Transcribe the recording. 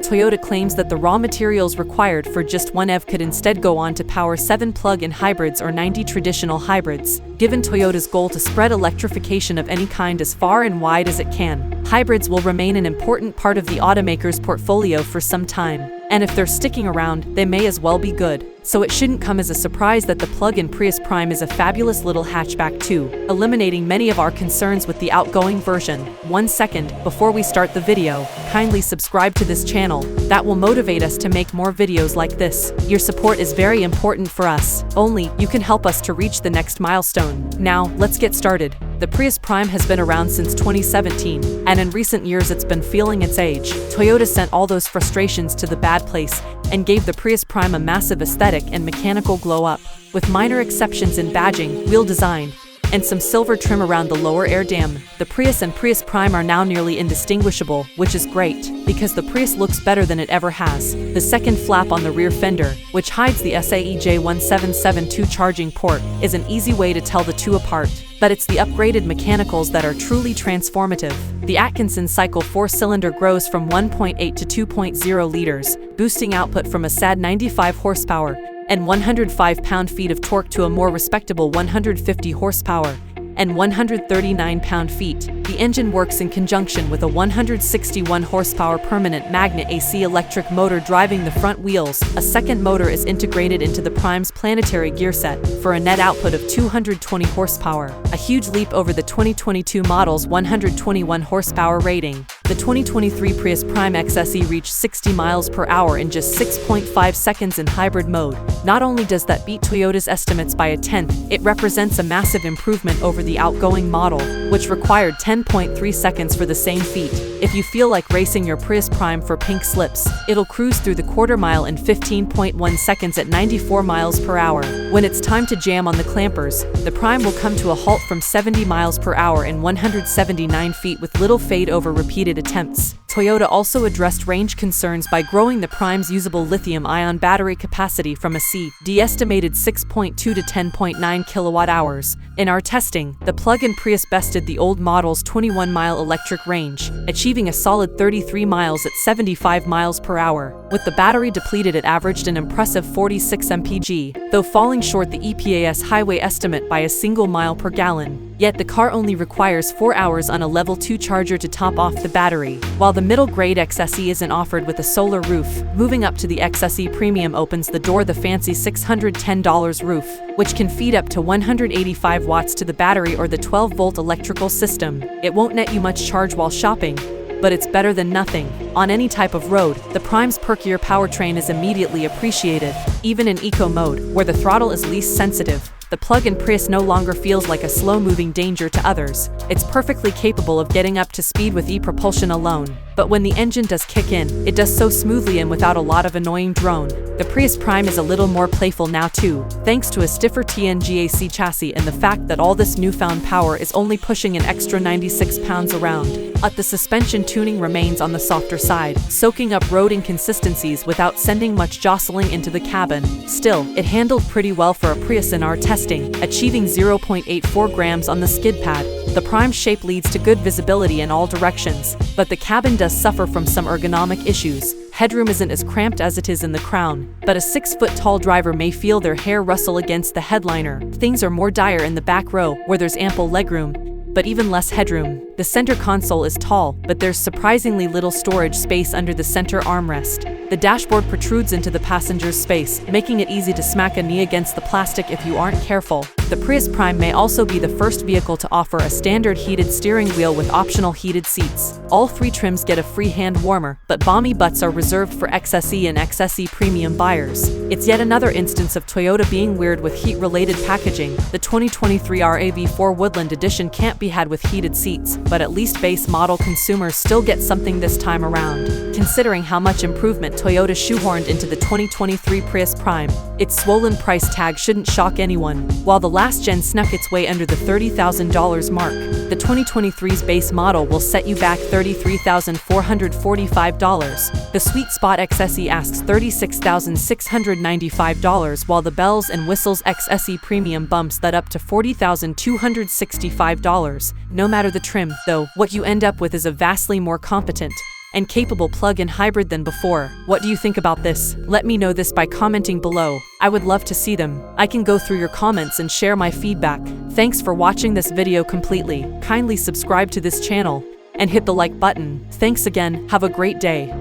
Toyota claims that the raw materials required for just one EV could instead go on to power 7 plug-in hybrids or 90 traditional hybrids. Given Toyota's goal to spread electrification of any kind as far and wide as it can, hybrids will remain an important part of the automaker's portfolio for some time. And if they're sticking around, they may as well be good. So it shouldn't come as a surprise that the plug-in Prius Prime is a fabulous little hatchback too, eliminating many of our concerns with the outgoing version. 1 second, before we start the video, kindly subscribe to this channel. That will motivate us to make more videos like this. Your support is very important for us. Only you can help us to reach the next milestone. Now, let's get started. The Prius Prime has been around since 2017, and in recent years it's been feeling its age. Toyota sent all those frustrations to the bad place and gave the Prius Prime a massive aesthetic and mechanical glow-up, with minor exceptions in badging, wheel design, and some silver trim around the lower air dam. The Prius and Prius Prime are now nearly indistinguishable, which is great, because the Prius looks better than it ever has. The second flap on the rear fender, which hides the SAE J1772 charging port, is an easy way to tell the two apart. But it's the upgraded mechanicals that are truly transformative. The Atkinson Cycle 4-cylinder grows from 1.8 to 2.0 liters, boosting output from a sad 95 horsepower and 105 pound-feet of torque to a more respectable 150 horsepower and 139 pound-feet. The engine works in conjunction with a 161 horsepower permanent magnet AC electric motor driving the front wheels. A second motor is integrated into the Prime's planetary gear set for a net output of 220 horsepower, a huge leap over the 2022 model's 121 horsepower rating. The 2023 Prius Prime XSE reached 60 miles per hour in just 6.5 seconds in hybrid mode. Not only does that beat Toyota's estimates by a tenth, it represents a massive improvement over the outgoing model, which required 10.3 seconds for the same feat. If you feel like racing your Prius Prime for pink slips, it'll cruise through the quarter mile in 15.1 seconds at 94 miles per hour. When it's time to jam on the clampers, the Prime will come to a halt from 70 miles per hour in 179 feet with little fade over repeated attempts. Toyota also addressed range concerns by growing the Prime's usable lithium-ion battery capacity from a estimated 6.2 to 10.9 kilowatt-hours. In our testing, the plug-in Prius bested the old model's 21-mile electric range, achieving a solid 33 miles at 75 miles per hour. With the battery depleted, it averaged an impressive 46 mpg, though falling short the EPA's highway estimate by a single mile per gallon. Yet the car only requires 4 hours on a level 2 charger to top off the battery. While the middle-grade XSE isn't offered with a solar roof, moving up to the XSE Premium opens the door the fancy $610 roof, which can feed up to 185 watts to the battery or the 12-volt electrical system. It won't net you much charge while shopping, but it's better than nothing. On any type of road, the Prime's perkier powertrain is immediately appreciated, even in eco mode, where the throttle is least sensitive. The plug-in Prius no longer feels like a slow-moving danger to others. It's perfectly capable of getting up to speed with e-propulsion alone. But when the engine does kick in, it does so smoothly and without a lot of annoying drone. The Prius Prime is a little more playful now too, thanks to a stiffer TNGAC chassis and the fact that all this newfound power is only pushing an extra 96 pounds around. But the suspension tuning remains on the softer side, soaking up road inconsistencies without sending much jostling into the cabin. Still, it handled pretty well for a Prius in our testing, achieving 0.84 grams on the skid pad. The Prime's shape leads to good visibility in all directions, but the cabin does suffer from some ergonomic issues. Headroom isn't as cramped as it is in the Crown, but a 6-foot-tall driver may feel their hair rustle against the headliner. Things are more dire in the back row, where there's ample legroom, but even less headroom. The center console is tall, but there's surprisingly little storage space under the center armrest. The dashboard protrudes into the passenger's space, making it easy to smack a knee against the plastic if you aren't careful. The Prius Prime may also be the first vehicle to offer a standard heated steering wheel with optional heated seats. All 3 trims get a free hand warmer, but balmy butts are reserved for XSE and XSE Premium buyers. It's yet another instance of Toyota being weird with heat-related packaging. The 2023 RAV4 Woodland Edition can't be had with heated seats, but at least base model consumers still get something this time around. Considering how much improvement Toyota shoehorned into the 2023 Prius Prime, its swollen price tag shouldn't shock anyone. While the last gen snuck its way under the $30,000 mark, the 2023's base model will set you back $33,445. The Sweet Spot XSE asks $36,695, while the bells and whistles XSE Premium bumps that up to $40,265. No matter the trim, though, what you end up with is a vastly more competent, and capable plug-in hybrid than before. What do you think about this? Let me know this by commenting below. I would love to see them. I can go through your comments and share my feedback. Thanks for watching this video completely. Kindly subscribe to this channel and hit the like button. Thanks again. Have a great day.